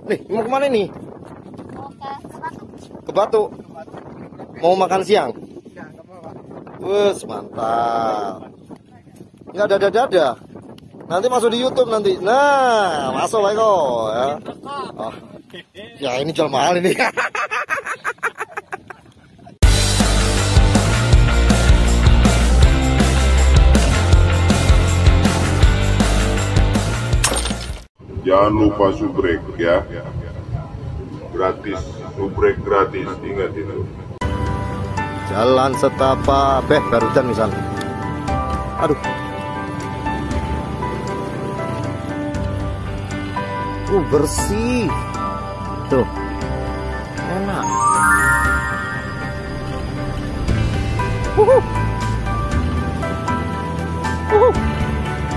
Nih, mau kemana nih? Mau ke Batu. Ke Batu. Mau makan siang? Wes, mantap. Nggak dada-dada. Nanti masuk di YouTube nanti. Nah, masuk lagi kok ya. Oh. Ya ini jual mahal ini. Jangan lupa subrek ya. Gratis, subrek gratis, ingat itu. Jalan setapak, barusan misal. Aduh. Bersih. Tuh. Enak.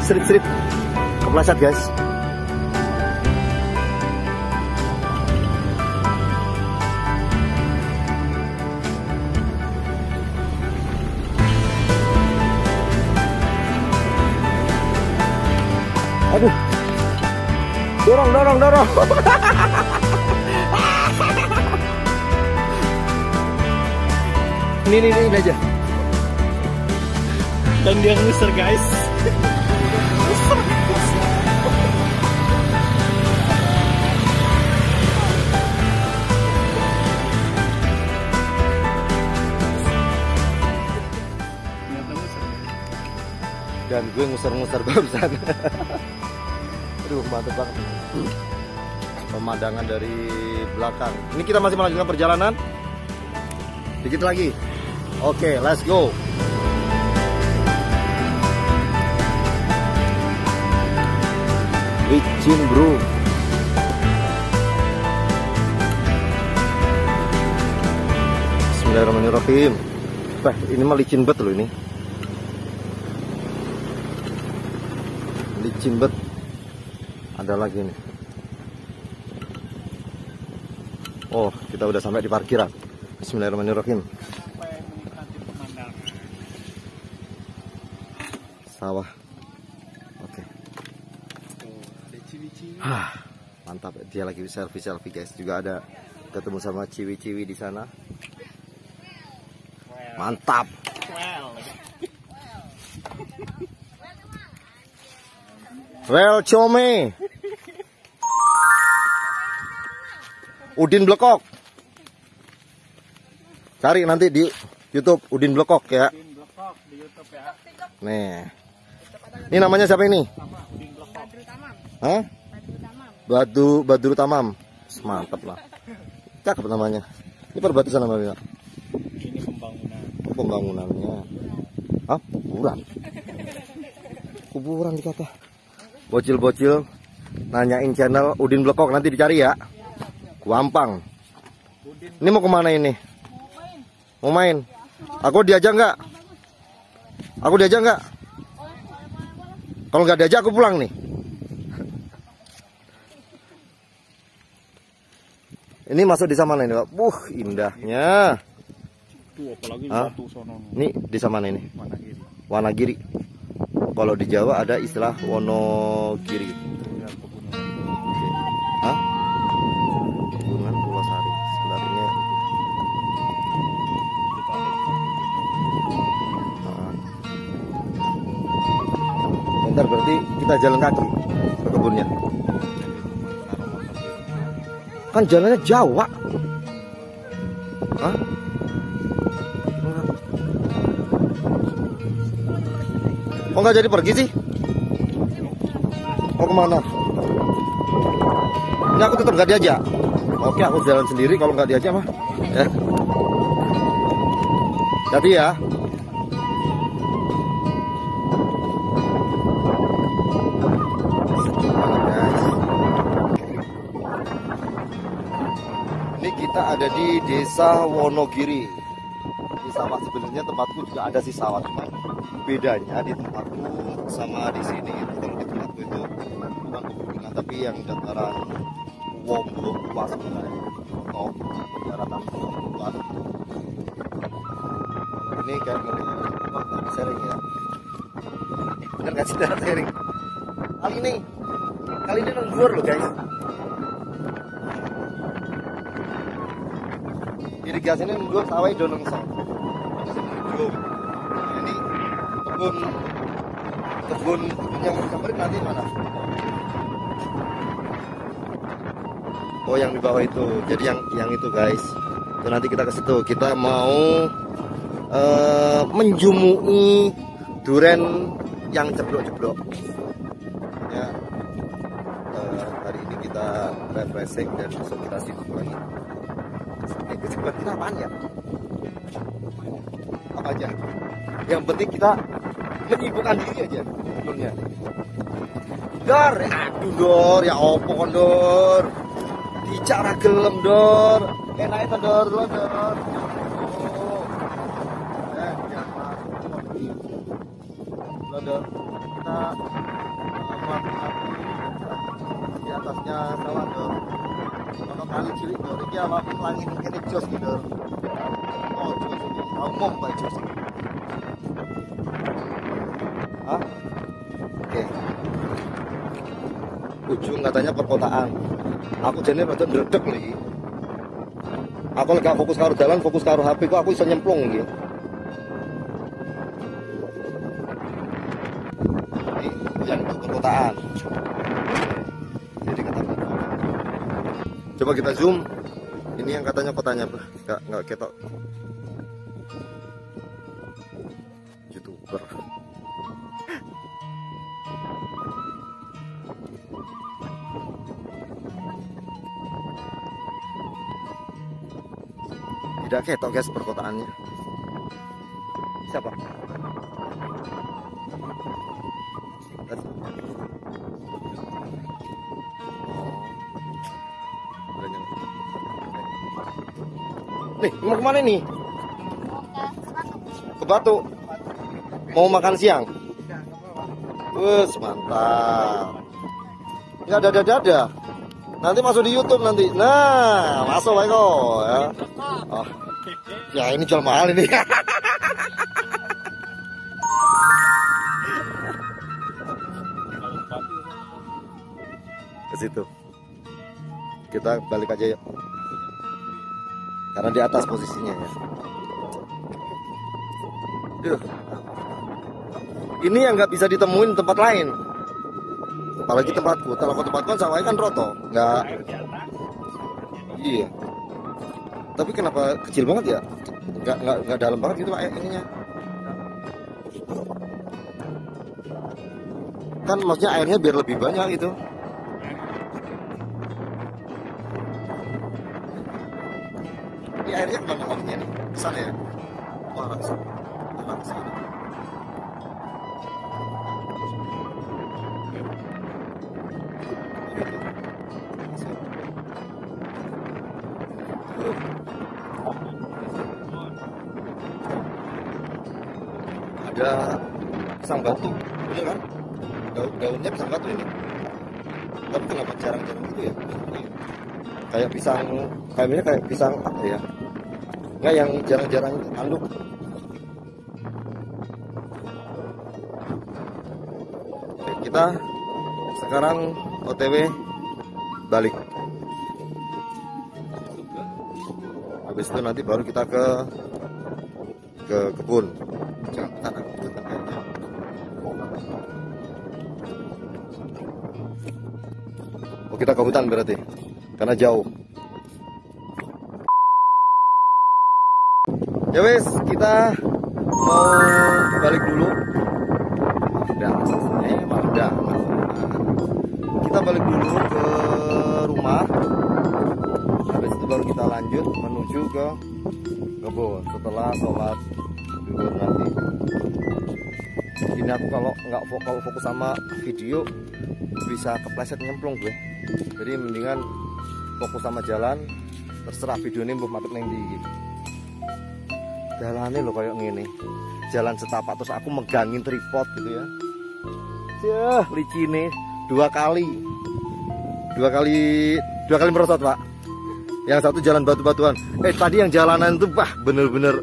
Serip-serip. Kepleset, guys. Aduh. Dorong. Ini aja. Dan dia nguser, guys. Dan gue nguser-nguser barusan. Aduh, mantap banget. Pemandangan dari belakang. Ini kita masih melanjutkan perjalanan. Dikit lagi. Oke, let's go. Licin, bro. Bismillahirrahmanirrahim. Ini mah licin bet loh ini. Licin bet. Ada lagi nih. Oh, kita udah sampai di parkiran. Bismillahirrahmanirrahim. Sawah. Oke. Mantap. Dia lagi selfie guys. Juga ada ketemu sama ciwi-ciwi di sana. Mantap. Rel Come. Udin Blekok. Cari nanti di YouTube Udin Blekok ya. Udin Blekok di YouTube ya. Nih. Ini namanya siapa ini? Udin Blekok. Hah? Badru Tamam. Mantap lah. Cakep namanya. Ini perbatasan namanya. Ini pembangunan. Pembangunannya. Hah? Kuburan dikata. Bocil-bocil nanyain channel Udin Blekok, nanti dicari ya. Gampang. Ini mau kemana ini? Mau main? Aku diajak nggak? Kalau nggak diajak aku pulang nih. Ini masuk desa mana ini, Pak? Indahnya. Tuh apalagi Batu sono. Ini desa mana ini? Wanagiri. Wanagiri. Kalau di Jawa ada istilah Wonogiri. Hah? Pegunungan Purwosari. Sebenarnya. Bentar, berarti kita jalan kaki ke kebunnya. Kan jalannya jauh, Pak. Hah? Kok nggak jadi pergi sih? Mau kemana? Ini aku tetap nggak diajak. Oke, aku jalan sendiri kalau nggak diajak mah. Ya. Jadi ya. Ini kita ada di Desa Wonogiri. Di sawah sebenarnya tempatku juga ada sih sawah, cuma bedanya di tempatku sama di sini. Kalau di tempatku itu bukan pegunungan tapi yang dataran Womblo luas top daratan luas. Ini kayak gini, tapi sharing ya. Bener gak sih sharing? Kali ini nungguan loh guys. irigasi ini mundur sawah do nengsong. Ini kebun yang sampai nanti mana? Oh, yang di bawah itu. Jadi yang itu guys. Itu nanti kita ke situ. Kita mau menjumui duren yang jeblok-jeblok. Ya. Hari ini kita refreshing dan besok kita sibuk lagi. Kesibukan kita apaan ya? Apa aja? Yang penting kita menyibukkan diri aja sebelumnya. Dor, aduh Dor, ya opo kon Dor. Bicara gelem Dor. Enak itu Dor, lo Dor. Lo Dor. Kita di atasnya sawah Dor. Kalau kali cilik Dor, iki awak langit kene jos iki Dor. Oh, jos iki. Ngomong bae jos iki. Hah? Oke. Ujung katanya perkotaan. Aku jane rada ndredeg lho. Aku lagi fokus karo dalan, fokus karo HP ku aku iso nyemplung iki. Ini yang perkotaan. Jadi kata coba kita zoom. Ini yang katanya kotanya, enggak ketok. YouTuber. Tidak ketok guys perkotaannya. Siapa? Nih, mau kemana nih? Ke Batu. Mau makan siang? Mantap. Ya dada. Nanti masuk di YouTube nanti. Nah, masuk lah kok ya. Oh. Ya ini jual mahal ini. Ke situ. Kita balik aja yuk. Karena di atas posisinya ya. Duh. Ini yang nggak bisa ditemuin tempat lain. Apalagi tempatku. Kalau ke tempatku kan sawahnya kan roto, nggak. Iya. Tapi kenapa kecil banget ya? Nggak dalam banget gitu pak ininya. Kan maksudnya airnya biar lebih banyak gitu. Ini airnya kemana larinya nih? Sana ya? Wah, langsung. Ada pisang batu, bener kan? Daunnya pisang batu ini. Tapi kenapa jarang-jarang gitu ya? Kayak pisang, kayaknya kayak pisang apa ya? Enggak yang jarang-jarang tanduk. Oke, kita sekarang OTW balik. Habis itu nanti baru kita ke kebun. Jangan tanah kayaknya. Oh, kita ke hutan berarti karena jauh. Ya wes, kita mau balik dulu. Udah. Kita balik dulu ke rumah. Habis itu baru kita lanjut menuju ke kebun setelah sholat zuhur nanti. Ini aku kalau nggak fokus sama video bisa kepleset nyemplung gue. Jadi mendingan fokus sama jalan. Terserah video ini mbok matuk neng ndi iki. Jalannya lo kayak gini, jalan setapak terus aku megangin tripod gitu ya. Yah, licine dua kali merosot pak. Yang satu jalan batu-batuan. Tadi yang jalanan itu bener-bener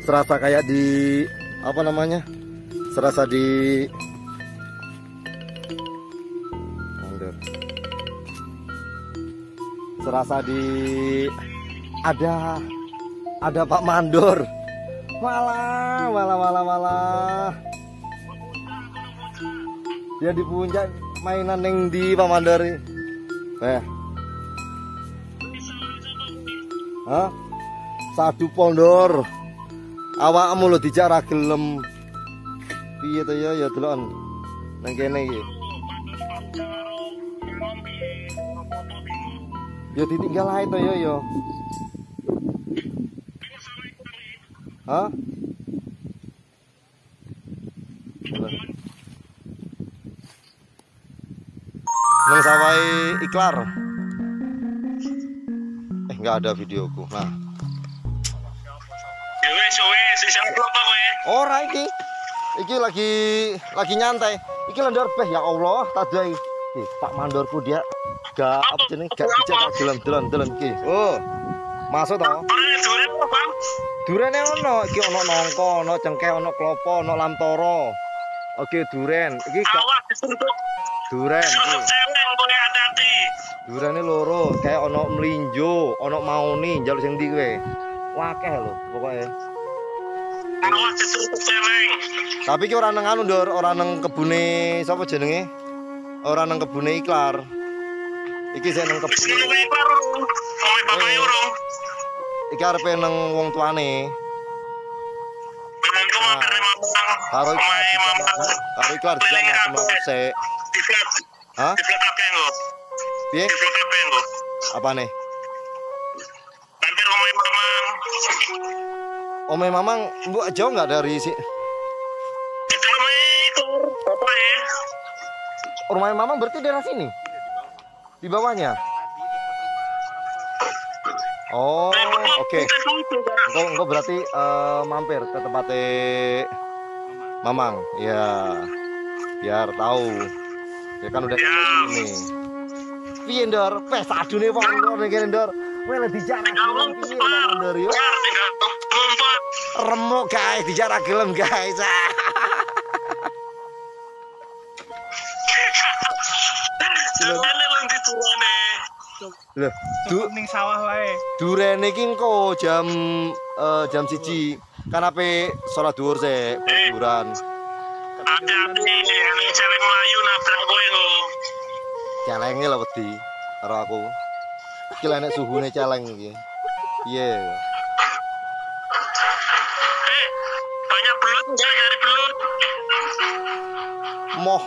serasa kayak di apa namanya? Serasa di ada Ada Pak Mandor. Malah. Dia di puncak mainan yang di Pak Mandor ini. Hah? Sadu pondor. Awakmu lho dijak ra gelem. Piye to ya delok nang kene iki. Ya ditinggal ae to ya. Hah? Nang sawai iklar. Enggak ada videoku. Nah. Ora iki. Iki lagi nyantai. Iki lendor beh ya Allah, tadai. Pak Mandorku dia gak apa jeneng gak dijak delon iki. Oh. Masuk to? Durene ono, iki ono nongko, ono cengkeh, ono klopo, ono lamtoro. Oke, duren. Iki gak duren. Durene loro, kayak ono mlinjo, ono mauni, njaluk sing ndi kowe? Wakeh lho pokoke. Tapi ki ora nang anu Ndor, ora nang kebune sapa jenenge? Ora nang kebune iklar. Iki sing nang kebune. Iki arepe nang wong tuane. Karo iklar jam sik. Hah? Piye? Apa nih? Hampir omai Mamang. Omai Mamang, Bu jauh nggak dari si? Di dalam itu, apa ya? Rumah Mamang berarti daerah sini? Di bawahnya? Oh, oke. Engkau berarti mampir ke tempatnya Mamang, ya, biar tahu. Ya kan udah ini. Piye Ndor, pes adune wong Ndor ning kene Ndor. Kowe lek dijarak piye Ndor yo? Remuk guys, dijarak gelem guys. Loh, ning sawah wae. Durene iki engko jam 1 kan ape salat dhuwur sik kuburan. Hati-hati, yang celeng Melayu nabrak kowe lho. Celenge lho wedi karo aku. Iki lek nek suhune celeng iki. Piye? Banyak belut enggak nyari belut? Moh.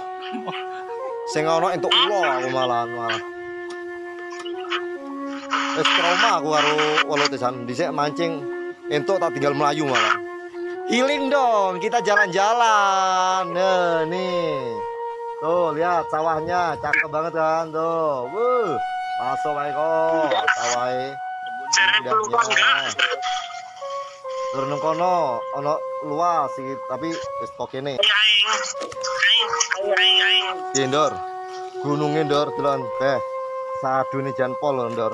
Sing ono entuk ulo aku malah. Wis trauma aku karo welotesan dhisik mancing entuk tak tinggal melayu malah. Healing dong, kita jalan-jalan. Nah, nih. Tuh, lihat sawahnya, cakep banget kan, tuh. Masuk ae kok, sawah. Turun kono, ono luas sih, tapi wis kok kene. Aing. Ndor. Gununge Ndor, delon. Sadune jan pol lho, Ndor.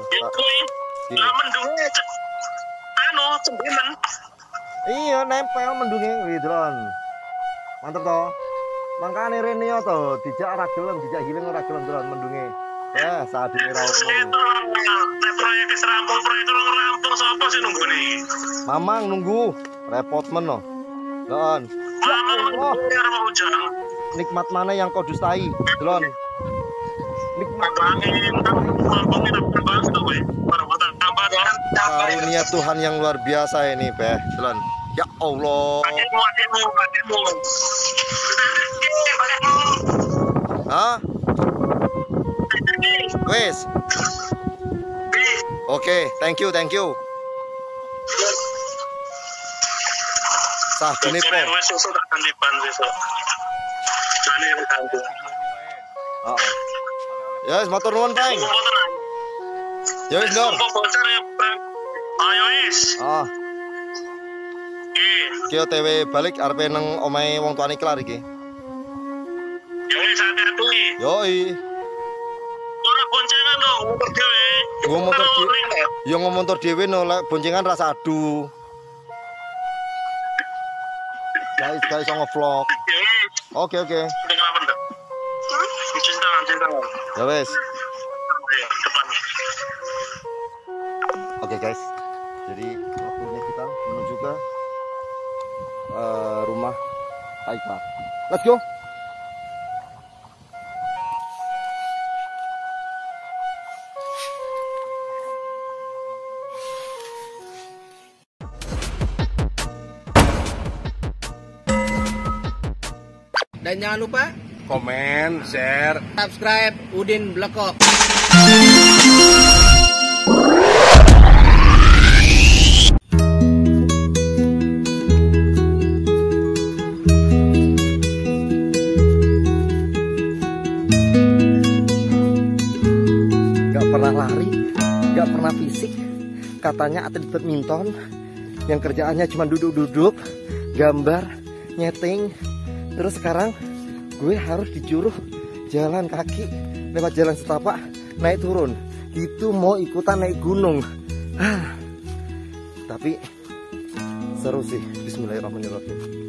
Mendunge cembemen. Iya nempel mendunge kuwi delon. Mantep to. Mangkane rene yo to, dijak ora gelem, dijak healing ora gelem delon mendunge. Ya, sadune ra ono. Nek proyek wis rampung, proyek urung rampung sapa sing nunggu nih? Mamang nunggu, repot men no. Delon. Mamang mau hujan. Nikmat mana yang kau dustai, delon. Nikmat karunia Tuhan yang luar biasa ini, Beh. Delon. Ya Allah. Hah? Wes. Oke, thank you. Sah jenipo. Ya wis matur nuwun, Bang. Ya wis, Ndor. Ayo wis. Ki OTW balik arepe nang omahe wong tuane Klar iki. Ya wis hati-hati. Yoi. Ora boncengan dong, motor dhewe. Gua motor dhewe. Ya ngomontor dhewe no lek boncengan rasa adu. Guys nge-vlog. Oke. Ya wes. Oke guys. Jadi waktunya kita menuju ke rumah Taika. Let's go. Dan jangan lupa Komen, share. subscribe Udin Blekok. Gak pernah lari, gak pernah fisik. Katanya atlet badminton yang kerjaannya cuma duduk-duduk, gambar, nyeting. Terus sekarang gue harus disuruh jalan kaki lewat jalan setapak, naik turun. Itu mau ikutan naik gunung. Tapi seru sih. Bismillahirrahmanirrahim.